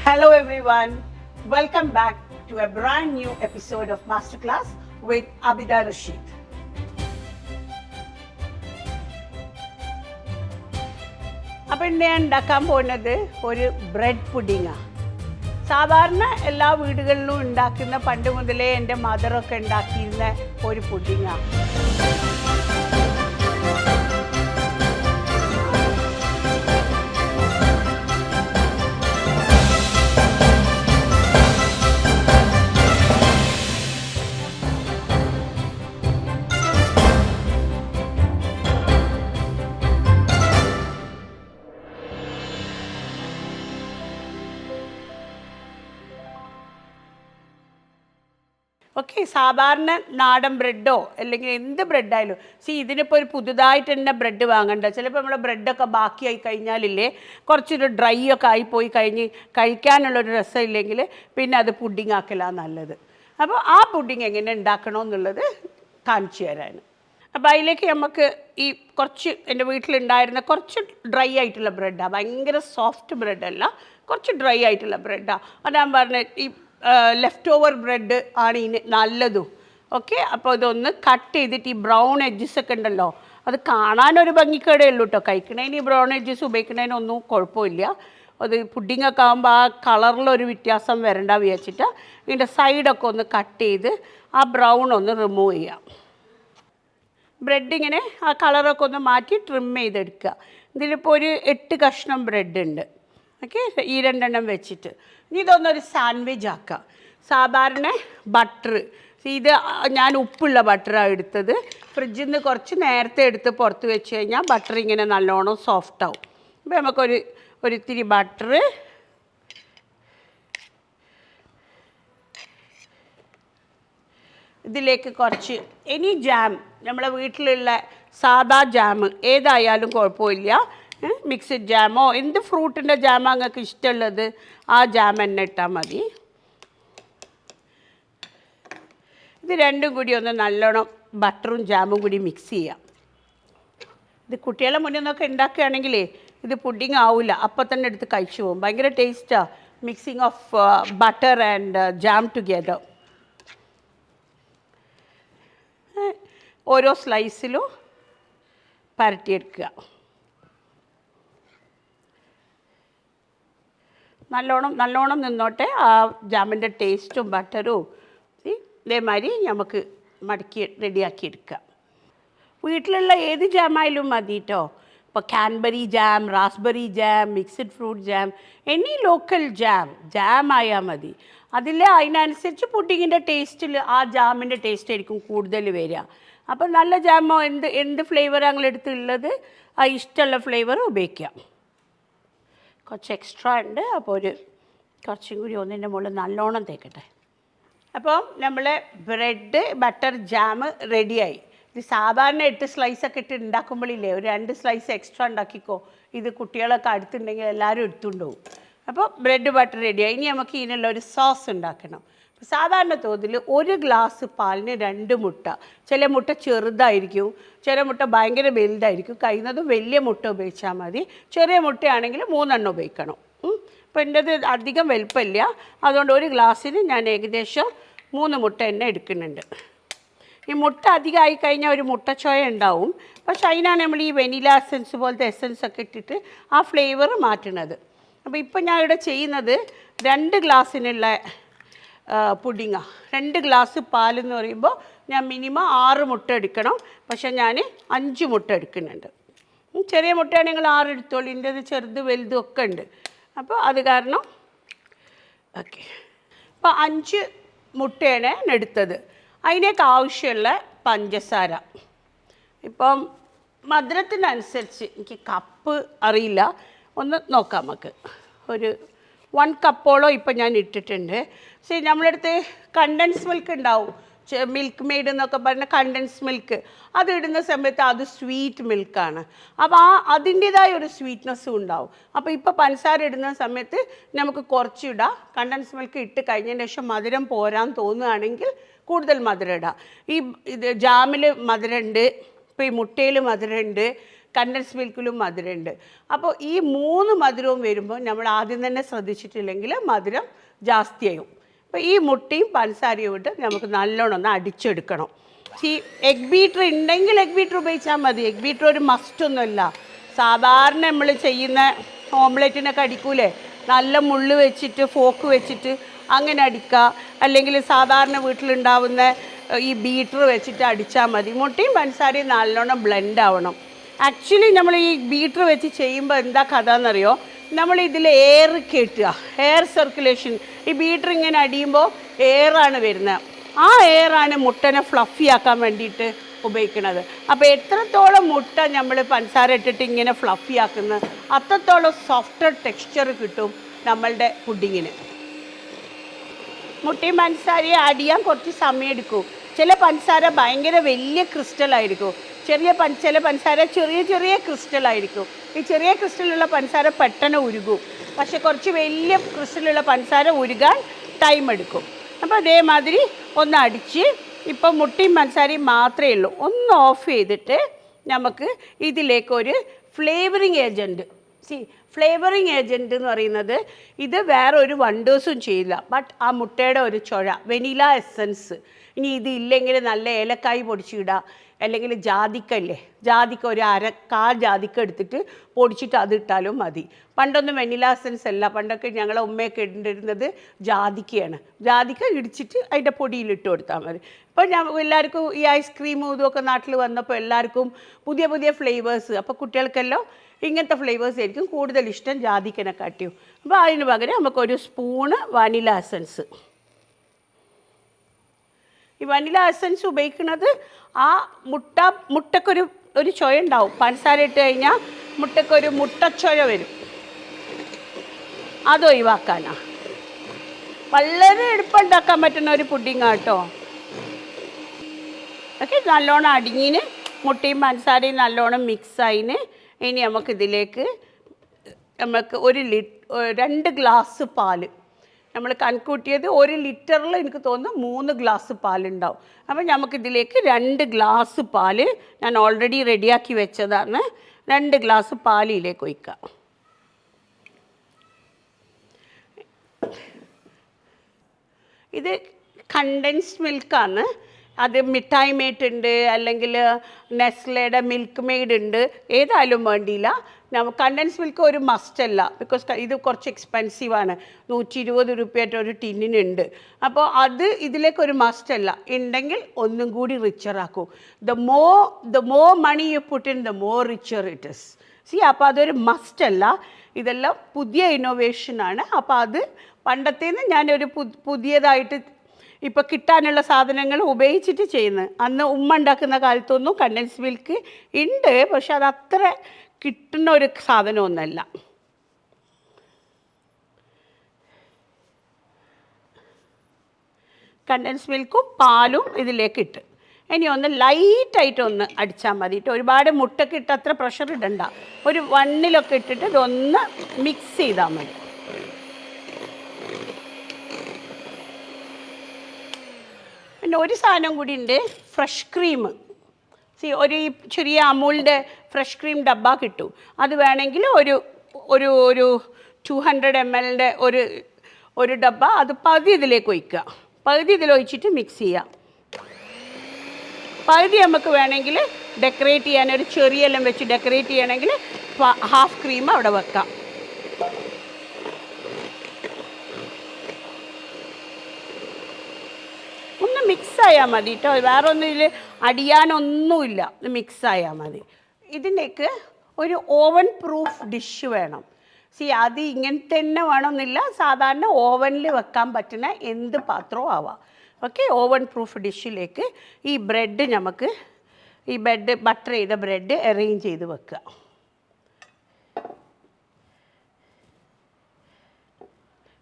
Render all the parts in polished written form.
Hello everyone, welcome back to a brand new episode of Masterclass with Abida Rasheed. അപ്പോൾ ഇന്ന് ഞാൻ ഉണ്ടാക്കാൻ പോകുന്നത് ഒരു ബ്രെഡ് പുഡിങ്ങാണ്. സാധാരണ എല്ലാ വീടുകളിലും ഉണ്ടാക്കുന്ന പണ്ട് മുതലേ എൻ്റെ മദറൊക്കെ ഉണ്ടാക്കിയിരുന്ന ഒരു പുഡിങ്ങാണ്. ഓക്കെ, സാധാരണ നാടൻ ബ്രെഡോ അല്ലെങ്കിൽ എന്ത് ബ്രെഡായാലും ഇതിനിപ്പോൾ ഒരു പുതുതായിട്ട് തന്നെ ബ്രെഡ് വാങ്ങണ്ട. ചിലപ്പോൾ നമ്മളെ ബ്രെഡൊക്കെ ബാക്കിയായി കഴിഞ്ഞാലില്ലേ, കുറച്ചൊരു ഡ്രൈ ഒക്കെ ആയിപ്പോയി കഴിഞ്ഞ് കഴിക്കാനുള്ളൊരു രസമില്ലെങ്കിൽ പിന്നെ അത് പുഡിങ് ആക്കലാണ് നല്ലത്. അപ്പോൾ ആ പുഡിങ് എങ്ങനെ ഉണ്ടാക്കണമെന്നുള്ളത് കാണിച്ചു തരാൻ. അപ്പോൾ അതിലേക്ക് നമുക്ക് ഈ കുറച്ച് എൻ്റെ വീട്ടിലുണ്ടായിരുന്ന കുറച്ച് ഡ്രൈ ആയിട്ടുള്ള ബ്രെഡാണ്, ഭയങ്കര സോഫ്റ്റ് ബ്രെഡല്ല, കുറച്ച് ഡ്രൈ ആയിട്ടുള്ള ബ്രെഡാണ്. അത് ഞാൻ പറഞ്ഞ ഈ ലെഫ്റ്റ് ഓവർ ബ്രെഡ് ആണ് ഇതിന് നല്ലതും. ഓക്കെ, അപ്പോൾ ഇതൊന്ന് കട്ട് ചെയ്തിട്ട് ഈ ബ്രൗൺ എഡ്ജസ് ഒക്കെ ഉണ്ടല്ലോ, അത് കാണാനൊരു ഭംഗിക്കേടേ ഉള്ളൂ കേട്ടോ. കഴിക്കണേന് ഈ ബ്രൗൺ എഡ്ജസ് ഉപയോഗിക്കണതിനൊന്നും കുഴപ്പമില്ല. അത് പുഡിങ്ങൊക്കെ ആകുമ്പോൾ ആ കളറിലൊരു വ്യത്യാസം വരണ്ട വിചാരിച്ചിട്ട് ഇതിൻ്റെ സൈഡൊക്കെ ഒന്ന് കട്ട് ചെയ്ത് ആ ബ്രൗൺ ഒന്ന് റിമൂവ് ചെയ്യാം. ബ്രെഡ് ഇങ്ങനെ ആ കളറൊക്കെ ഒന്ന് മാറ്റി ട്രിം ചെയ്തെടുക്കുക. ഇതിലിപ്പോൾ ഒരു 8 കഷ്ണം ബ്രെഡ് ഉണ്ട്. ഓക്കെ, ഈ 2 എണ്ണം വെച്ചിട്ട് ഇനി ഇതൊന്നൊരു സാൻഡ്വിച്ച് ആക്കാം. സാധാരണ ബട്ടർ, ഇത് ഞാൻ ഉപ്പുള്ള ബട്ടറാണ് എടുത്തത്. ഫ്രിഡ്ജിൽ നിന്ന് കുറച്ച് നേരത്തെ എടുത്ത് പുറത്ത് വെച്ച് കഴിഞ്ഞാൽ ബട്ടർ ഇങ്ങനെ നല്ലോണം സോഫ്റ്റ് ആവും. അപ്പോൾ നമുക്കൊരു ഇത്തിരി ബട്ടർ, ഇതിലേക്ക് കുറച്ച് ഇനി ജാം, നമ്മളെ വീട്ടിലുള്ള സാദാ ജാം ഏതായാലും കുഴപ്പമില്ല. മിക്സഡ് ജാമോ എന്ത് ഫ്രൂട്ടിൻ്റെ ജാമോ നിങ്ങൾക്ക് ഇഷ്ടമുള്ളത് ആ ജാം തന്നെ ഇട്ടാൽ മതി. ഇത് രണ്ടും കൂടി ഒന്ന് നല്ലോണം ബട്ടറും ജാമും കൂടി മിക്സ് ചെയ്യാം. ഇത് കുട്ടികളെ മുന്നിൽ നിന്നൊക്കെ ഉണ്ടാക്കുകയാണെങ്കിലേ ഇത് പുഡിങ് ആവില്ല, അപ്പം തന്നെ എടുത്ത് കഴിച്ചു പോകും. ഭയങ്കര ടേസ്റ്റാണ് mixing of butter and jam together. ഓരോ സ്ലൈസിലും പരട്ടിയെടുക്കുക. നല്ലോണം നിന്നോട്ടെ ആ ജാമിൻ്റെ ടേസ്റ്റും ബട്ടറും. ഇതേമാതിരി നമുക്ക് മടക്കി റെഡിയാക്കി എടുക്കാം. വീട്ടിലുള്ള ഏത് ജാമായാലും മതി കേട്ടോ. ഇപ്പോൾ cranberry jam, raspberry jam, mixed fruit jam, any local jam ആയാൽ മതി. അതിനനുസരിച്ച് പുഡിങ്ങിൻ്റെ ടേസ്റ്റിൽ ആ ജാമിൻ്റെ ടേസ്റ്റ് ആയിരിക്കും കൂടുതൽ വരിക. അപ്പം നല്ല ജാമോ എന്ത് ഫ്ലേവറാണ് ഞങ്ങളെടുത്തുള്ളത് ആ ഇഷ്ടമുള്ള ഫ്ലേവർ ഉപയോഗിക്കാം. കുറച്ച് എക്സ്ട്രാ ഉണ്ട്, അപ്പോൾ കുറച്ചും കൂടി ഒന്നിൻ്റെ മുകളിൽ നല്ലോണം തേക്കട്ടെ. അപ്പോൾ നമ്മൾ ബ്രെഡ് ബട്ടർ ജാം റെഡിയായി. ഇത് സാധാരണ 8 സ്ലൈസൊക്കെ ഇട്ട് ഉണ്ടാക്കുമ്പോഴില്ലേ ഒരു 2 സ്ലൈസ് എക്സ്ട്രാ ഉണ്ടാക്കിക്കോ. ഇത് കുട്ടികളൊക്കെ അടുത്തുണ്ടെങ്കിൽ എല്ലാവരും എടുത്തുകൊണ്ടുപോകും. അപ്പോൾ ബ്രെഡ് ബട്ടർ റെഡിയായി. ഇനി നമുക്ക് ഇതിനുള്ള ഒരു സോസ് ഉണ്ടാക്കണം. സാധാരണ തോതിൽ 1 ഗ്ലാസ് പാലിന് 2 മുട്ട. ചില മുട്ട ചെറുതായിരിക്കും, ചില മുട്ട ഭയങ്കര വലുതായിരിക്കും. കഴിയുന്നതും വലിയ മുട്ട ഉപയോഗിച്ചാൽ മതി. ചെറിയ മുട്ടയാണെങ്കിൽ 3 എണ്ണം ഉപയോഗിക്കണം. ഇപ്പോൾ എൻ്റെത് അധികം വലുപ്പമില്ല, അതുകൊണ്ട് 1 ഗ്ലാസ്സിന് ഞാൻ ഏകദേശം 3 മുട്ട തന്നെ എടുക്കുന്നുണ്ട്. ഈ മുട്ട അധികമായി കഴിഞ്ഞാൽ ഒരു മുട്ടച്ചോയ ഉണ്ടാവും. പക്ഷെ അതിനാണ് നമ്മൾ ഈ വെനില എസൻസ് പോലത്തെ എസൻസ് ഒക്കെ ഇട്ടിട്ട് ആ ഫ്ലേവർ മാറ്റുന്നത്. അപ്പോൾ ഇപ്പം ഞാൻ ഇവിടെ ചെയ്യുന്നത് 2 ഗ്ലാസ്സിനുള്ള പുഡിങ്ങാണ്. 2 ഗ്ലാസ് പാലെന്ന് പറയുമ്പോൾ ഞാൻ മിനിമം 6 മുട്ട എടുക്കണം. പക്ഷെ ഞാൻ 5 മുട്ട എടുക്കുന്നുണ്ട്. ചെറിയ മുട്ടയാണെങ്കിൽ 6 എടുത്തോളൂ. ഇതിൻ്റെ ചെറുത് വലുതും ഒക്കെ ഉണ്ട്. അപ്പോൾ അത് കാരണം ഓക്കെ, അപ്പോൾ 5 മുട്ടയാണ് ഞാൻ എടുത്തത്. അതിനേക്ക് ആവശ്യമുള്ള പഞ്ചസാര, ഇപ്പം മധുരത്തിനനുസരിച്ച് എനിക്ക് കപ്പ് അറിയില്ല, ഒന്ന് നോക്കാം നമുക്ക്. ഒരു 1 കപ്പോളം ഇപ്പം ഞാൻ ഇട്ടിട്ടുണ്ട്. നമ്മളടുത്ത് കണ്ടൻസ് മിൽക്ക് ഉണ്ടാവും, മിൽക്ക് മെയ്ഡ് എന്നൊക്കെ പറഞ്ഞ കണ്ടൻസ് മിൽക്ക്. അത് ഇടുന്ന സമയത്ത് അത് സ്വീറ്റ് മിൽക്കാണ്. അപ്പോൾ അതിൻ്റേതായ ഒരു സ്വീറ്റ്നെസ്സും ഉണ്ടാവും. അപ്പോൾ ഇപ്പോൾ പഞ്ചസാര ഇടുന്ന സമയത്ത് നമുക്ക് കുറച്ചിടാം. കണ്ടൻസ് മിൽക്ക് ഇട്ട് കഴിഞ്ഞതിന് ശേഷം മധുരം പോരാൻ തോന്നുകയാണെങ്കിൽ കൂടുതൽ മധുരം ഇടാം. ഇത് ജാമിൽ മധുരമുണ്ട്, ഇപ്പോൾ ഈ മുട്ടയിൽ മധുരമുണ്ട്, കണ്ടൻസ് മിൽക്കിലും മധുരമുണ്ട്. അപ്പോൾ ഈ 3 മധുരവും വരുമ്പോൾ നമ്മൾ ആദ്യം തന്നെ ശ്രദ്ധിച്ചിട്ടില്ലെങ്കിൽ മധുരം ജാസ്തിയായും. അപ്പോൾ ഈ മുട്ടയും പഞ്ചസാരയും ഇട്ട് നമുക്ക് നല്ലോണം ഒന്ന് അടിച്ചെടുക്കണം. ഈ എഗ് ബീറ്റർ ഉണ്ടെങ്കിൽ എഗ് ബീറ്റർ ഉപയോഗിച്ചാൽ മതി. എഗ് ബീറ്റർ ഒരു മസ്റ്റൊന്നുമല്ല. സാധാരണ നമ്മൾ ചെയ്യുന്ന ഓംലെറ്റിനൊക്കെ അടിക്കൂലേ, നല്ല മുള്ള് വെച്ചിട്ട് ഫോക്ക് വെച്ചിട്ട് അങ്ങനെ അടിക്കുക, അല്ലെങ്കിൽ സാധാരണ വീട്ടിലുണ്ടാവുന്ന ഈ ബീറ്റർ വെച്ചിട്ട് അടിച്ചാൽ മതി. മുട്ടയും പഞ്ചസാരയും നല്ലോണം ബ്ലെൻഡ് ആവണം. ആക്ച്വലി നമ്മൾ ഈ ബീറ്റർ വെച്ച് ചെയ്യുമ്പോൾ എന്താ കഥ എന്നറിയോ, നമ്മൾ ഇതിൽ എയർ കയറ്റുക, എയർ സർക്കുലേഷൻ. ഈ ബീറ്റർ ഇങ്ങനെ അടിയുമ്പോൾ എയറാണ് വരുന്നത്. ആ എയറാണ് മുട്ടനെ ഫ്ലഫി ആക്കാൻ വേണ്ടിയിട്ട് ഉപയോഗിക്കുന്നത്. അപ്പോൾ എത്രത്തോളം മുട്ട നമ്മൾ പഞ്ചസാര ഇട്ടിട്ട് ഇങ്ങനെ ഫ്ലഫി ആക്കുന്നത് അത്രത്തോളം സോഫ്റ്റർ ടെക്സ്ചർ കിട്ടും നമ്മളുടെ പുഡിങ്ങിന്. മുട്ടയും പഞ്ചസാരയും അടിയാൻ കുറച്ച് സമയം എടുക്കും. ചില പഞ്ചസാര ഭയങ്കര വലിയ ക്രിസ്റ്റലായിരിക്കും, ചില പഞ്ചസാര ചെറിയ ചെറിയ ക്രിസ്റ്റലായിരിക്കും. ഈ ചെറിയ ക്രിസ്റ്റലുള്ള പഞ്ചസാര പെട്ടെന്ന് ഉരുകും, പക്ഷെ കുറച്ച് വലിയ ക്രിസ്റ്റലുള്ള പഞ്ചസാര ഉരുകാൻ ടൈം എടുക്കും. അപ്പോൾ അതേമാതിരി ഒന്ന് അടിച്ച്, ഇപ്പം മുട്ടയും പഞ്ചസാരയും മാത്രമേ ഉള്ളൂ. ഒന്ന് ഓഫ് ചെയ്തിട്ട് നമുക്ക് ഇതിലേക്കൊരു ഫ്ലേവറിങ് ഏജൻറ്റ്, ഫ്ലേവറിങ് ഏജൻറ്റ് എന്ന് പറയുന്നത് ഇത് വേറെ ഒരു വണ്ടേഴ്സും ചെയ്യില്ല. ബട്ട് ആ മുട്ടയുടെ ഒരു ചുഴ, വെനില എസൻസ്. ഇനി ഇതില്ലെങ്കിൽ നല്ല ഏലക്കായ് പൊടിച്ചിടുക, അല്ലെങ്കിൽ ജാതിക്കല്ലേ, ജാതിക്ക ഒരു കാൽ ജാതിക്ക എടുത്തിട്ട് പൊടിച്ചിട്ട് അതിട്ടാലും മതി. പണ്ടൊന്നും വെനില എസൻസ് അല്ല, പണ്ടൊക്കെ ഞങ്ങളെ ഉമ്മയൊക്കെ ഇട്ടിരുന്നത് ജാതിക്കയാണ്. ജാതിക്ക ഇടിച്ചിട്ട് അതിൻ്റെ പൊടിയിലിട്ട് കൊടുത്താൽ മതി. ഇപ്പോൾ എല്ലാവർക്കും ഈ ഐസ്ക്രീമും ഇതുമൊക്കെ നാട്ടിൽ വന്നപ്പോൾ എല്ലാവർക്കും പുതിയ പുതിയ ഫ്ലേവേഴ്സ്. അപ്പോൾ കുട്ടികൾക്കെല്ലാം ഇങ്ങനത്തെ ഫ്ലേവേഴ്സ് ആയിരിക്കും കൂടുതൽ ഇഷ്ടം ജാതിക്കനെ കാട്ടിയും. അപ്പോൾ അതിന് പകരം നമുക്കൊരു സ്പൂണ് വനില എസൻസ്. ഈ വനില എസൻസ് ഉപയോഗിക്കുന്നത് ആ മുട്ടക്കൊരു ചുവ ഉണ്ടാവും. പഞ്ചസാര ഇട്ട് കഴിഞ്ഞാൽ മുട്ടക്കൊരു മുട്ടച്ചുവ വരും, അത് ഒഴിവാക്കാനാ. വളരെ എളുപ്പം ഉണ്ടാക്കാൻ പറ്റുന്ന ഒരു പുഡിങ്ങാണ് കേട്ടോ. ഓക്കെ, നല്ലോണം അടിഞ്ഞിന് മുട്ടയും പഞ്ചസാരയും നല്ലോണം മിക്സായിന്. ഇനി നമുക്കിതിലേക്ക് നമുക്ക് 2 ഗ്ലാസ് പാല്, നമ്മൾ കണക്കൂട്ടിയത് 1 ലിറ്ററിൽ എനിക്ക് തോന്നുന്നു 3 ഗ്ലാസ് പാലുണ്ടാവും. അപ്പം നമുക്കിതിലേക്ക് 2 ഗ്ലാസ് പാല് ഞാൻ ഓൾറെഡി റെഡിയാക്കി വെച്ചതാണ്. 2 ഗ്ലാസ് പാലിലേക്ക് ഒഴിക്കാം. ഇത് കണ്ടൻസ്ഡ് മിൽക്കാണ്. അത് മിഠായി മേറ്റ് ഉണ്ട്, അല്ലെങ്കിൽ നെസ്ലയുടെ മിൽക്ക് മെയ്ഡ് ഉണ്ട്, ഏതായാലും വേണ്ടിയില്ല. കണ്ടൻസ് മിൽക്ക് ഒരു മസ്റ്റല്ല, ബിക്കോസ് ഇത് കുറച്ച് എക്സ്പെൻസീവാണ്. 120 രൂപയായിട്ട് ഒരു ടിന്നിനുണ്ട്. അപ്പോൾ അത് ഇതിലേക്കൊരു മസ്റ്റല്ല. ഉണ്ടെങ്കിൽ ഒന്നും കൂടി റിച്ചറാക്കും. The more money you put in the more richer it is. അപ്പോൾ അതൊരു മസ്റ്റല്ല, ഇതെല്ലാം പുതിയ ഇന്നോവേഷനാണ്. അപ്പോൾ അത് പണ്ടത്തേന്ന് ഞാനൊരു പുതിയതായിട്ട് ഇപ്പോൾ കിട്ടാനുള്ള സാധനങ്ങൾ ഉപയോഗിച്ചിട്ട് ചെയ്യുന്നത്. അന്ന് ഉമ്മ ഉണ്ടാക്കുന്ന കാലത്തൊന്നും കണ്ടൻസ് മിൽക്ക് ഉണ്ട്, പക്ഷെ അതത്ര കിട്ടുന്ന ഒരു സാധനമൊന്നുമല്ല. കണ്ടൻസ് മിൽക്കും പാലും ഇതിലേക്ക് ഇട്ട് ഇനി ഒന്ന് ലൈറ്റായിട്ട് ഒന്ന് അടിച്ചാൽ മതി. ഒരുപാട് മുട്ടൊക്കെ ഇട്ട് അത്ര പ്രഷർ ഇടണ്ട. ഒരു 1 ഇട്ടിട്ട് ഇതൊന്ന് മിക്സ് ചെയ്താൽ മതി. പിന്നെ ഒരു സാധനം കൂടി ഉണ്ട്, ഫ്രഷ് ക്രീം. ഒരു ചെറിയ അമൂലിൻ്റെ ഫ്രഷ് ക്രീം ഡബ്ബ കിട്ടും. അത് വേണമെങ്കിൽ ഒരു 200 ml ഒരു ഡബ്ബ, അത് പകുതി ഇതിലേക്ക് ഒഴിക്കുക. പകുതി ഇതിലൊഴിച്ചിട്ട് മിക്സ് ചെയ്യുക. പകുതി നമുക്ക് വേണമെങ്കിൽ ഡെക്കറേറ്റ് ചെയ്യാൻ ഒരു ചെറിയെല്ലാം വെച്ച് ഡെക്കറേറ്റ് ചെയ്യണമെങ്കിൽ ഹാഫ് ക്രീം അവിടെ വെക്കാം. ഒന്ന് മിക്സായാൽ മതി കേട്ടോ, വേറെ ഒന്നും ഇതിൽ അടിയാനൊന്നുമില്ല. ഇത് മിക്സായാൽ മതി. ഇതിലേക്ക് ഒരു ഓവൻ പ്രൂഫ് ഡിഷ് വേണം. അത് ഇങ്ങനെ തന്നെ വേണമെന്നില്ല, സാധാരണ ഓവനിൽ വെക്കാൻ പറ്റുന്ന എന്ത് പാത്രവും ആവാം. ഓക്കെ, ഓവൻ പ്രൂഫ് ഡിഷിലേക്ക് ഈ ബ്രെഡ് നമുക്ക് ബട്ടർ ചെയ്ത ബ്രെഡ് അറേഞ്ച് ചെയ്ത് വെക്കുക.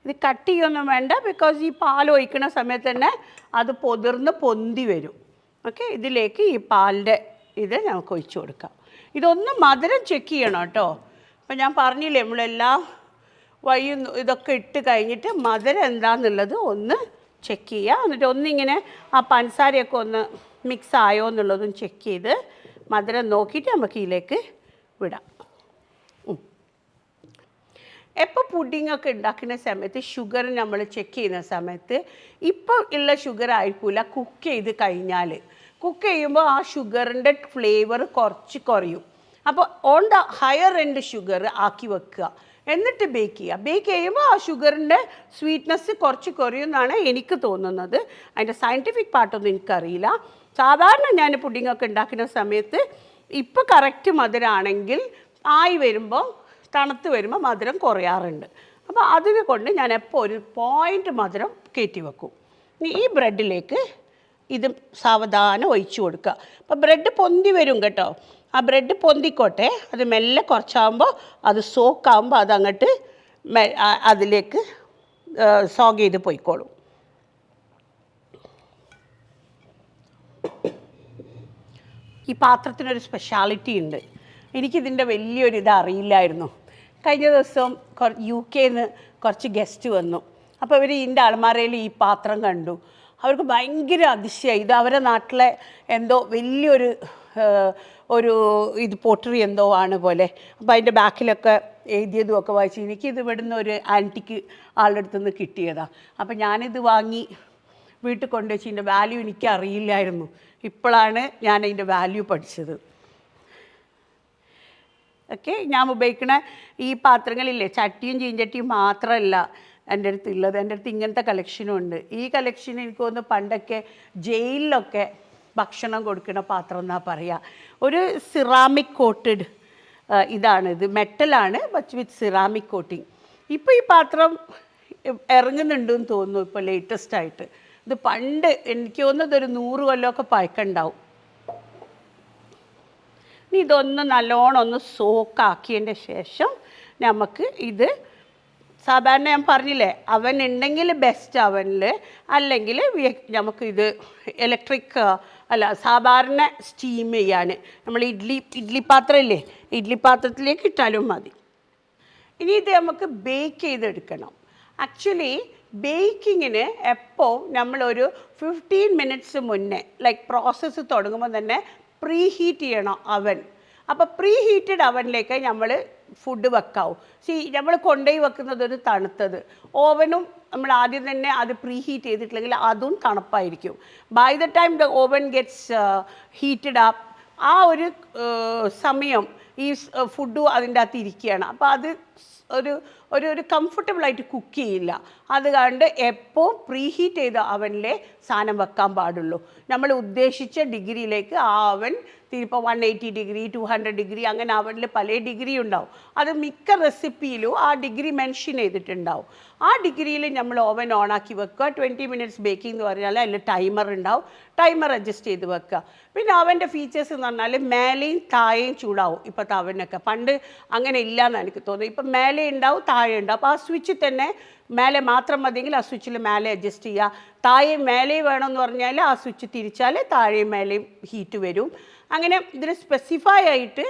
ഇത് കട്ട് ചെയ്യൊന്നും വേണ്ട, ബിക്കോസ് ഈ പാൽ ഒഴിക്കുന്ന സമയത്ത് തന്നെ അത് പൊന്തി വരും. ഓക്കെ, ഇതിലേക്ക് ഈ പാലിൻ്റെ ഇത് നമുക്ക് ഒഴിച്ചു കൊടുക്കാം. ഇതൊന്ന് മധുരം ചെക്ക് ചെയ്യണം കേട്ടോ. അപ്പം ഞാൻ പറഞ്ഞില്ലേ, നമ്മളെല്ലാ വഴിയും ഇതൊക്കെ ഇട്ട് കഴിഞ്ഞിട്ട് മധുരം എന്താണെന്നുള്ളത് ഒന്ന് ചെക്ക് ചെയ്യുക. എന്നിട്ട് ഒന്നിങ്ങനെ ആ പഞ്ചസാരയൊക്കെ ഒന്ന് മിക്സ് ആയോ എന്നുള്ളതും ചെക്ക് ചെയ്ത് മധുരം നോക്കിയിട്ട് നമുക്ക് ഇതിലേക്ക് വിടാം. എപ്പോൾ പുഡിങ്ങൊക്കെ ഉണ്ടാക്കുന്ന സമയത്ത് ഷുഗർ നമ്മൾ ചെക്ക് ചെയ്യുന്ന സമയത്ത് ഇപ്പോൾ ഉള്ള ഷുഗർ ആയിരിക്കില്ല കുക്ക് ചെയ്ത് കഴിഞ്ഞാൽ. കുക്ക് ചെയ്യുമ്പോൾ ആ ഷുഗറിൻ്റെ ഫ്ലേവർ കുറച്ച് കുറയും. അപ്പോൾ on the higher end sugar ആക്കി വെക്കുക, എന്നിട്ട് ബേക്ക് ചെയ്യുക. ബേക്ക് ചെയ്യുമ്പോൾ ആ ഷുഗറിൻ്റെ സ്വീറ്റ്നെസ് കുറച്ച് കുറയുമെന്നാണ് എനിക്ക് തോന്നുന്നത്. അതിൻ്റെ സയൻറ്റിഫിക് പാർട്ടൊന്നും എനിക്കറിയില്ല. സാധാരണ ഞാൻ പുഡിങ്ങൊക്കെ ഉണ്ടാക്കുന്ന സമയത്ത് ഇപ്പോൾ കറക്റ്റ് മധുരമാണെങ്കിൽ ആയി വരുമ്പോൾ തണുത്ത് വരുമ്പോൾ മധുരം കുറയാറുണ്ട്. അപ്പോൾ അതിനെ കൊണ്ട് ഞാൻ എപ്പോൾ ഒരു പോയിൻ്റ് മധുരം കയറ്റി വെക്കും. ഈ ബ്രെഡിലേക്ക് ഇത് സാവധാനം ഒഴിച്ചു കൊടുക്കുക. അപ്പോൾ ബ്രെഡ് പൊന്തി വരും കേട്ടോ. ആ ബ്രെഡ് പൊന്തിക്കോട്ടെ, അത് മെല്ലെ കുറച്ചാകുമ്പോൾ അത് സോക്കാകുമ്പോൾ അതങ്ങോട്ട് അതിലേക്ക് സോഗ് ചെയ്ത് പോയിക്കോളും. ഈ പാത്രത്തിനൊരു സ്പെഷ്യാലിറ്റി ഉണ്ട്. എനിക്കിതിൻ്റെ വലിയൊരിത് അറിയില്ലായിരുന്നു. കഴിഞ്ഞ ദിവസം UK-ന്ന് കുറച്ച് ഗസ്റ്റ് വന്നു. അപ്പോൾ അവർ ഇതിൻ്റെ അലമാരയിൽ ഈ പാത്രം കണ്ടു. അവർക്ക് ഭയങ്കര അതിശയമായി. ഇത് അവരുടെ നാട്ടിലെ എന്തോ വലിയൊരു ഇത് പോട്ടറി എന്തോ ആണ് പോലെ. അപ്പോൾ അതിൻ്റെ ബാക്കിലൊക്കെ എഴുതിയതും ഒക്കെ വായിച്ച് എനിക്കിത് ഇവിടുന്ന് ഒരു ആൻറ്റിക്ക് ആളുടെ അടുത്തുനിന്ന് കിട്ടിയതാണ്. അപ്പോൾ ഞാനിത് വാങ്ങി വീട്ടിൽ കൊണ്ടുവച്ച് ഇതിൻ്റെ വാല്യൂ എനിക്ക് അറിയില്ലായിരുന്നു. ഇപ്പോഴാണ് ഞാൻ അതിൻ്റെ വാല്യൂ പഠിച്ചത്. ഓക്കെ, ഞാൻ ഉപയോഗിക്കുന്ന ഈ പാത്രങ്ങളില്ലേ, ചട്ടിയും ചീഞ്ചട്ടിയും മാത്രമല്ല എൻ്റെ അടുത്ത് ഉള്ളത്. എൻ്റെ അടുത്ത് ഇങ്ങനത്തെ കളക്ഷനും ഉണ്ട്. ഈ കളക്ഷൻ എനിക്ക് തോന്നുന്നു പണ്ടൊക്കെ ജയിലിലൊക്കെ ഭക്ഷണം കൊടുക്കുന്ന പാത്രം എന്നാണ് പറയുക. ഒരു സിറാമിക് കോട്ടഡ് ഇതാണിത്, മെറ്റലാണ് ബട്ട് വിത്ത് സിറാമിക് കോട്ടിങ്. ഇപ്പോൾ ഈ പാത്രം ഇറങ്ങുന്നുണ്ടെന്ന് തോന്നുന്നു ഇപ്പോൾ ലേറ്റസ്റ്റായിട്ട്. ഇത് പണ്ട് എനിക്ക് തോന്നുന്നത് ഒരു 100 കൊല്ലമൊക്കെ പഴക്കമുണ്ടാവും. ഇനി ഇതൊന്ന് നല്ലോണം ഒന്ന് സോക്കാക്കിയതിൻ്റെ ശേഷം നമുക്ക് ഇത് സാധാരണ ഞാൻ പറഞ്ഞില്ലേ, അവൻ ഉണ്ടെങ്കിൽ ബെസ്റ്റ് അവനിൽ, അല്ലെങ്കിൽ നമുക്കിത് ഇലക്ട്രിക് അല്ല സാധാരണ സ്റ്റീം ചെയ്യാൻ നമ്മൾ ഇഡ്ഡലി പാത്രം ഇല്ലേ, ഇഡ്ഡലി പാത്രത്തിലേക്ക് ഇട്ടാലും മതി. ഇനി ഇത് നമുക്ക് ബേക്ക് ചെയ്തെടുക്കണം. ആക്ച്വലി ബേക്കിങ്ങിന് എപ്പോൾ നമ്മളൊരു 15 മിനിറ്റ്സ് മുന്നേ ലൈക്ക് പ്രോസസ്സ് തുടങ്ങുമ്പോൾ തന്നെ പ്രീ ഹീറ്റ് ചെയ്യണം അവൻ. അപ്പോൾ പ്രീ ഹീറ്റഡ് അവനിലേക്ക് നമ്മൾ ഫുഡ് വെക്കാവും. നമ്മൾ കൊണ്ടുപോയി വെക്കുന്നത് ഒരു തണുത്തത് ഓവനും നമ്മൾ ആദ്യം തന്നെ അത് പ്രീ ഹീറ്റ് ചെയ്തിട്ടില്ലെങ്കിൽ അതും തണുപ്പായിരിക്കും. By the time the oven gets heated up, ആ ഒരു സമയം ഈ ഫുഡും അതിൻ്റെ അകത്ത് ഇരിക്കുകയാണ്. അപ്പോൾ അത് ഒരു കംഫർട്ടബിളായിട്ട് കുക്ക് ചെയ്യില്ല. അതുകൊണ്ട് എപ്പോൾ പ്രീ ഹീറ്റ് ചെയ്ത അവനിലെ സാധനം വെക്കാൻ പാടുള്ളൂ. നമ്മൾ ഉദ്ദേശിച്ച ഡിഗ്രിയിലേക്ക് ആ അവൻ ഇപ്പോൾ 180 ഡിഗ്രി 200 ഡിഗ്രി അങ്ങനെ അവനിൽ പല ഡിഗ്രി ഉണ്ടാവും. അത് മിക്ക റെസിപ്പിയിലും ആ ഡിഗ്രി മെൻഷൻ ചെയ്തിട്ടുണ്ടാവും. ആ ഡിഗ്രിയിൽ നമ്മൾ ഓവൻ ഓണാക്കി വെക്കുക. 20 മിനിറ്റ്സ് ബേക്കിംഗ് എന്ന് പറഞ്ഞാൽ അതിൽ ടൈമർ ഉണ്ടാവും. ടൈമർ അഡ്ജസ്റ്റ് ചെയ്ത് വെക്കുക. പിന്നെ അവൻ്റെ ഫീച്ചേഴ്സ് എന്ന് പറഞ്ഞാൽ മേലെയും താഴെയും ചൂടാവും. ഇപ്പോഴത്തെ അവനൊക്കെ പണ്ട് അങ്ങനെ ഇല്ലയെന്ന് എനിക്ക് തോന്നുന്നു. ഇപ്പം മേലെ ഉണ്ടാവും താഴെ ഉണ്ടാവും. അപ്പോൾ ആ സ്വിച്ച് തന്നെ മേലെ മാത്രം മതിയെങ്കിൽ ആ സ്വിച്ചിൽ മേലെ അഡ്ജസ്റ്റ് ചെയ്യുക. താഴെ മേലെ വേണമെന്ന് പറഞ്ഞാൽ ആ സ്വിച്ച് തിരിച്ചാൽ താഴെയും മേലെയും ഹീറ്റ് വരും. അങ്ങനെ ഇതിന് സ്പെസിഫൈ ആയിട്ട്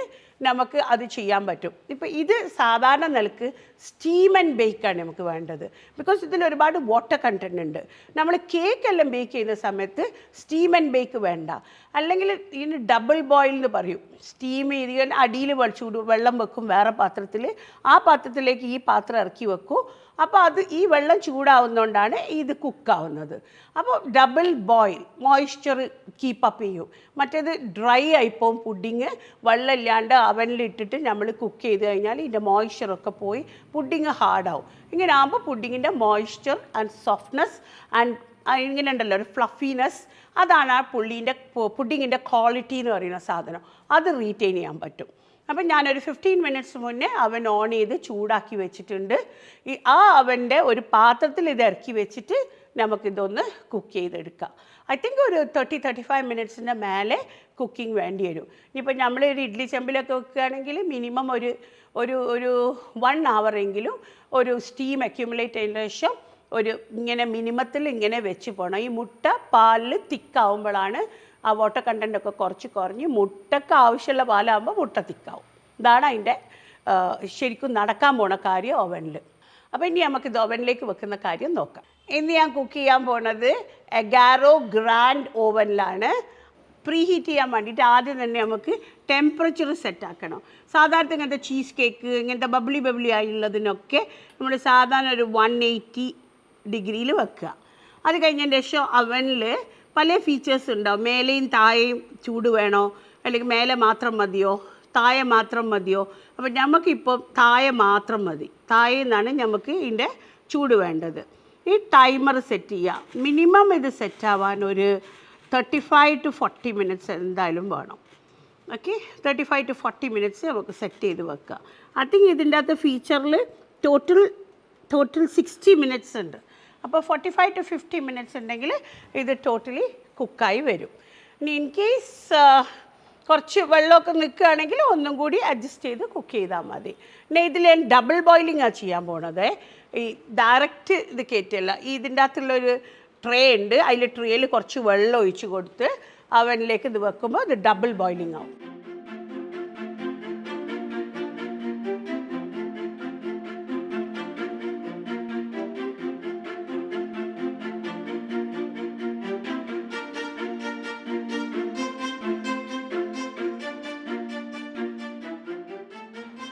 നമുക്ക് അത് ചെയ്യാൻ പറ്റും. ഇപ്പോൾ ഇത് സാധാരണ നിലക്ക് സ്റ്റീം ആൻഡ് ബേക്കാണ് നമുക്ക് വേണ്ടത്. ബിക്കോസ് ഇതിൽ ഒരുപാട് വാട്ടർ കണ്ടൻറ് ഉണ്ട്. നമ്മൾ കേക്കെല്ലാം ബേക്ക് ചെയ്യുന്ന സമയത്ത് സ്റ്റീം ആൻഡ് ബേക്ക് വേണ്ട. അല്ലെങ്കിൽ ഇതിന് ഡബിൾ ബോയിൽ എന്ന് പറയും. സ്റ്റീം ചെയ്ത് അടിയിൽ വെള്ളം വെക്കും വേറെ പാത്രത്തിൽ, ആ പാത്രത്തിലേക്ക് ഈ പാത്രം ഇറക്കി വെക്കും. അപ്പോൾ അത് ഈ വെള്ളം ചൂടാവുന്നതുകൊണ്ടാണ് ഇത് കുക്കാവുന്നത്. അപ്പോൾ ഡബിൾ ബോയിൽ മോയ്സ്ചർ കീപ്പപ്പ് ചെയ്യും. മറ്റേത് ഡ്രൈ ആയിപ്പോവും പുഡിങ്. വെള്ളമില്ലാണ്ട് അവനിലിട്ടിട്ട് നമ്മൾ കുക്ക് ചെയ്ത് കഴിഞ്ഞാൽ ഇതിൻ്റെ മോയ്സ്ചറൊക്കെ പോയി പുഡിങ് ഹാർഡാവും. ഇങ്ങനെ ആകുമ്പോൾ പുഡിങ്ങിൻ്റെ മോയ്സ്ചർ ആൻഡ് സോഫ്റ്റ്നെസ് ആൻഡ് ഇങ്ങനെ ഉണ്ടല്ലോ ഒരു ഫ്ലഫിനെസ്, അതാണ് ആ പുഡിങ്ങിൻ്റെ ക്വാളിറ്റി എന്ന് പറയുന്ന സാധനം. അത് റീറ്റെയിൻ ചെയ്യാൻ പറ്റും. അപ്പം ഞാനൊരു 15 മിനിറ്റ്സ് മുന്നേ അവൻ ഓൺ ചെയ്ത് ചൂടാക്കി വെച്ചിട്ടുണ്ട്. ആ അവൻ്റെ ഒരു പാത്രത്തിൽ ഇത് ഇറക്കി വെച്ചിട്ട് നമുക്കിതൊന്ന് കുക്ക് ചെയ്തെടുക്കാം. ഐ തിങ്ക് ഒരു 30-35 മിനിറ്റ്സിൻ്റെ മേലെ കുക്കിംഗ് വേണ്ടി വരും. ഇനിയിപ്പോൾ നമ്മളൊരു ഇഡ്ഡലി ചെമ്പിലൊക്കെ വെക്കുകയാണെങ്കിൽ മിനിമം ഒരു 1 ഹവറെങ്കിലും ഒരു സ്റ്റീം അക്യുമുലേറ്റ് ചെയ്തതിന് ശേഷം ഇങ്ങനെ മിനിമത്തിൽ ഇങ്ങനെ വെച്ച് പോകണം. ഈ മുട്ട പാലിൽ തിക്കാവുമ്പോഴാണ് ആ വാട്ടർ കണ്ടൻറ്റൊക്കെ കുറച്ച് കുറഞ്ഞ് മുട്ടയ്ക്ക് ആവശ്യമുള്ള പാലാകുമ്പോൾ മുട്ട തിക്കാവും. ഇതാണ് അതിൻ്റെ ശരിക്കും നടക്കാൻ പോണ കാര്യം ഓവനിൽ. അപ്പോൾ ഇനി നമുക്കിത് ഓവനിലേക്ക് വെക്കുന്ന കാര്യം നോക്കാം. ഇന്ന് ഞാൻ കുക്ക് ചെയ്യാൻ പോണത് എഗാരോ ഗ്രാൻഡ് ഓവനിലാണ്. പ്രീ ഹീറ്റ് ചെയ്യാൻ വേണ്ടിയിട്ട് ആദ്യം തന്നെ നമുക്ക് ടെമ്പറേച്ചർ സെറ്റാക്കണം. സാധാരണ ഇങ്ങനത്തെ ചീസ് കേക്ക് ഇങ്ങനത്തെ ബബ്ലി ആയുള്ളതിനൊക്കെ നമ്മൾ സാധാരണ ഒരു 180 ഡിഗ്രിയിൽ വെക്കുക. അത് കഴിഞ്ഞതിന് ശേഷം അവനിൽ പല ഫീച്ചേഴ്സ് ഉണ്ടാവും. മേലെയും താഴെയും ചൂട് വേണോ, അല്ലെങ്കിൽ മേലെ മാത്രം മതിയോ, താഴെ മാത്രം മതിയോ. അപ്പോൾ നമുക്കിപ്പോൾ താഴെ മാത്രം മതി. താഴെ നിന്നാണ് നമുക്ക് ഇതിൻ്റെ ചൂട് വേണ്ടത്. ഈ ടൈമർ സെറ്റ് ചെയ്യുക. മിനിമം ഇത് സെറ്റാവാൻ ഒരു 35 to 40 മിനിറ്റ്സ് എന്തായാലും വേണം. ഓക്കെ, 35 to 40 മിനിറ്റ്സ് നമുക്ക് സെറ്റ് ചെയ്ത് വെക്കുക. ഐ തിങ്ക് ഇതിൻ്റെ അകത്ത് ഫീച്ചറിൽ ടോട്ടൽ 60 മിനിറ്റ്സ് ഉണ്ട്. അപ്പോൾ 45 to 50 മിനിറ്റ്സ് ഉണ്ടെങ്കിൽ ഇത് ടോട്ടലി കുക്കായി വരും. ഇനി ഇൻ കേസ് കുറച്ച് വെള്ളമൊക്കെ നിൽക്കുകയാണെങ്കിൽ ഒന്നും കൂടി അഡ്ജസ്റ്റ് ചെയ്ത് കുക്ക് ചെയ്താൽ മതി. പിന്നെ ഇതിൽ ഞാൻ ഡബിൾ ബോയിലിംഗാണ് ചെയ്യാൻ പോണത്. ഈ ഡയറക്റ്റ് ഇത് കയറ്റില്ല. ഇതിൻ്റെ അകത്തുള്ളൊരു ട്രേ ഉണ്ട്. അതിൽ ട്രേയിൽ കുറച്ച് വെള്ളം ഒഴിച്ച് കൊടുത്ത് അവനിലേക്ക് ഇത് വെക്കുമ്പോൾ ഇത് ഡബിൾ ബോയിലിംഗ് ആവും.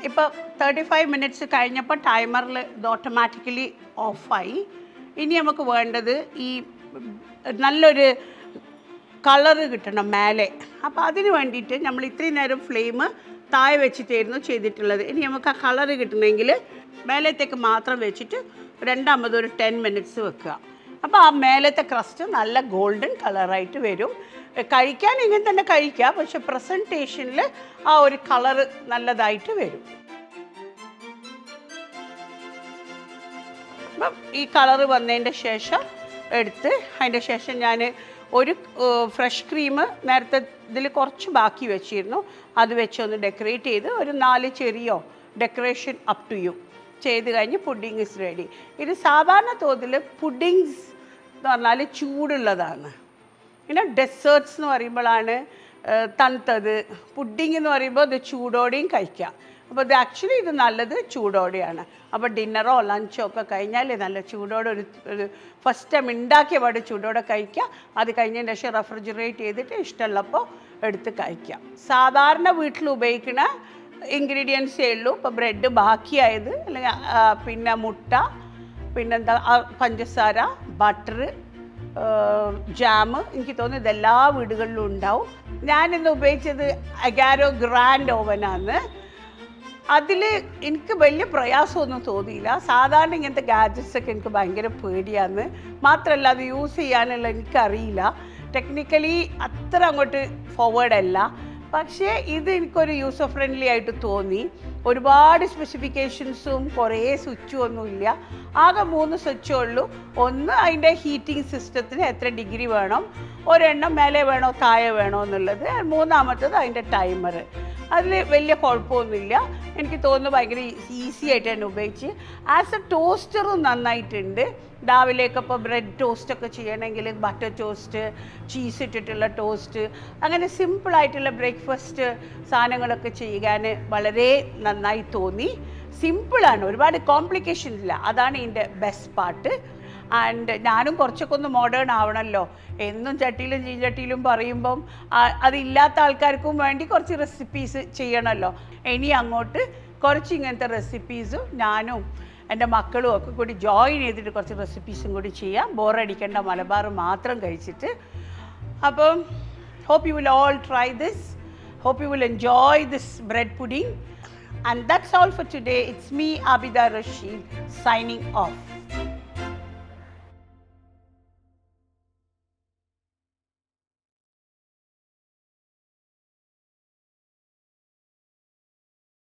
ഇപ്പോൾ 35 മിനിറ്റ്സ് കഴിഞ്ഞപ്പോൾ ടൈമറിൽ ഇത് ഓട്ടോമാറ്റിക്കലി ഓഫായി. ഇനി നമുക്ക് വേണ്ടത് ഈ നല്ലൊരു കളറ് കിട്ടണം മേലെ. അപ്പോൾ അതിന് വേണ്ടിയിട്ട് നമ്മൾ ഇത്രയും നേരം ഫ്ലെയിം താഴെ വെച്ചിട്ടായിരുന്നു ചെയ്തിട്ടുള്ളത്. ഇനി നമുക്ക് ആ കളറ് കിട്ടണമെങ്കിൽ മേലത്തേക്ക് മാത്രം വെച്ചിട്ട് രണ്ടാമതൊരു 10 മിനിറ്റ്സ് വെക്കുക. അപ്പോൾ ആ മേലത്തെ ക്രസ്റ്റ് നല്ല ഗോൾഡൻ കളറായിട്ട് വരും. കഴിക്കാൻ ഇങ്ങനെ തന്നെ കഴിക്കാം, പക്ഷെ പ്രസൻറ്റേഷനിൽ ആ ഒരു കളറ് നല്ലതായിട്ട് വരും. അപ്പം ഈ കളറ് വന്നതിൻ്റെ ശേഷം എടുത്ത് അതിൻ്റെ ശേഷം ഞാൻ ഒരു ഫ്രഷ് ക്രീം നേരത്തെ ഇതിൽ കുറച്ച് ബാക്കി വെച്ചിരുന്നു. അത് വെച്ചൊന്ന് ഡെക്കറേറ്റ് ചെയ്ത് ഒരു 4 ചെറിയോ ഡെക്കറേഷൻ അപ് ടു യു ചെയ്ത് കഴിഞ്ഞ് പുഡിങ് ഇസ് റെഡി. ഇത് സാധാരണ തോതിൽ പുഡിങ്സ് എന്ന് പറഞ്ഞാൽ ചൂടുള്ളതാണ്. പിന്നെ ഡെസേർട്ട്സ് എന്ന് പറയുമ്പോഴാണ് തണുത്തത്. പുഡിങ് എന്ന് പറയുമ്പോൾ ഇത് ചൂടോടെയും കഴിക്കാം. അപ്പോൾ ഇത് ആക്ച്വലി ഇത് നല്ലത് ചൂടോടെയാണ്. അപ്പോൾ ഡിന്നറോ ലഞ്ചോ ഒക്കെ കഴിഞ്ഞാൽ നല്ല ചൂടോടെ ഒരു ഫസ്റ്റ് ടൈം ഉണ്ടാക്കിയ പാട് ചൂടോടെ കഴിക്കുക. അത് കഴിഞ്ഞതിന് ശേഷം റെഫ്രിജറേറ്റ് ചെയ്തിട്ട് ഇഷ്ടമുള്ളപ്പോൾ എടുത്ത് കഴിക്കാം. സാധാരണ വീട്ടിൽ ഉപയോഗിക്കുന്ന ഇൻഗ്രീഡിയൻസേ ഉള്ളൂ. ഇപ്പോൾ ബ്രെഡ് ബാക്കിയായത്, അല്ലെങ്കിൽ പിന്നെ മുട്ട, പിന്നെന്താ പഞ്ചസാര, ബട്ടർ, ജാമ്. എനിക്ക് തോന്നുന്നു ഇതെല്ലാ വീടുകളിലും ഉണ്ടാവും. ഞാനിന്ന് ഉപയോഗിച്ചത് അഗാരോ ഗ്രാൻഡ് ഓവനാണ്. അതിൽ എനിക്ക് വലിയ പ്രയാസമൊന്നും തോന്നിയില്ല. സാധാരണ ഇങ്ങനത്തെ ഗാഡ്ജറ്റ്സൊക്കെ എനിക്ക് ഭയങ്കര പേടിയാണ്. മാത്രമല്ല അത് യൂസ് ചെയ്യാനുള്ള എനിക്കറിയില്ല. ടെക്നിക്കലി അത്ര അങ്ങോട്ട് ഫോർവേഡ് അല്ല. പക്ഷേ ഇത് എനിക്കൊരു യൂസർ ഫ്രണ്ട്ലി ആയിട്ട് തോന്നി. ഒരുപാട് സ്പെസിഫിക്കേഷൻസും കുറേ സ്വിച്ചും ഒന്നുമില്ല. ആകെ 3 സ്വിച്ചേ ഉള്ളൂ. ഒന്ന് അതിൻ്റെ ഹീറ്റിംഗ് സിസ്റ്റത്തിന് എത്ര ഡിഗ്രി വേണം, ഒരെണ്ണം മേലെ വേണോ താഴെ വേണോ എന്നുള്ളത്, മൂന്നാമത്തത് അതിൻ്റെ ടൈമർ. അതിൽ വലിയ കുഴപ്പമൊന്നുമില്ല. എനിക്ക് തോന്നുന്നു ഭയങ്കര ഈസി ആയിട്ട് തന്നെ ഉപയോഗിച്ച്. ആസ് എ ടോസ്റ്ററും നന്നായിട്ടുണ്ട്. രാവിലെയൊക്കെ ഇപ്പോൾ ബ്രെഡ് ടോസ്റ്റൊക്കെ ചെയ്യണമെങ്കിൽ ബട്ടർ ടോസ്റ്റ്, ചീസ് ഇട്ടിട്ടുള്ള ടോസ്റ്റ്, അങ്ങനെ സിമ്പിളായിട്ടുള്ള ബ്രേക്ക്ഫാസ്റ്റ് സാധനങ്ങളൊക്കെ ചെയ്യാൻ വളരെ നന്നായി തോന്നി. സിമ്പിളാണ്, ഒരുപാട് കോംപ്ലിക്കേഷൻ ഇല്ല. അതാണ് ഇതിൻ്റെ ബെസ്റ്റ് പാർട്ട്. ആൻഡ് ഞാനും കുറച്ചൊക്കെ ഒന്ന് മോഡേൺ ആവണമല്ലോ. എന്നും ചട്ടിയിലും ചീഞ്ചട്ടിയിലും പറയുമ്പം അതില്ലാത്ത ആൾക്കാർക്കും വേണ്ടി കുറച്ച് റെസിപ്പീസ് ചെയ്യണമല്ലോ. ഇനി അങ്ങോട്ട് കുറച്ച് ഇങ്ങനത്തെ റെസിപ്പീസും ഞാനും എൻ്റെ മക്കളും ഒക്കെ കൂടി ജോയിൻ ചെയ്തിട്ട് കുറച്ച് റെസിപ്പീസും കൂടി ചെയ്യാം. ബോറടിക്കേണ്ട, മലബാർ മാത്രം കഴിച്ചിട്ട്. അപ്പം hope you will all try this. Hope you will enjoy this bread pudding. And that's all for today. It's me, Abida Rasheed, signing off.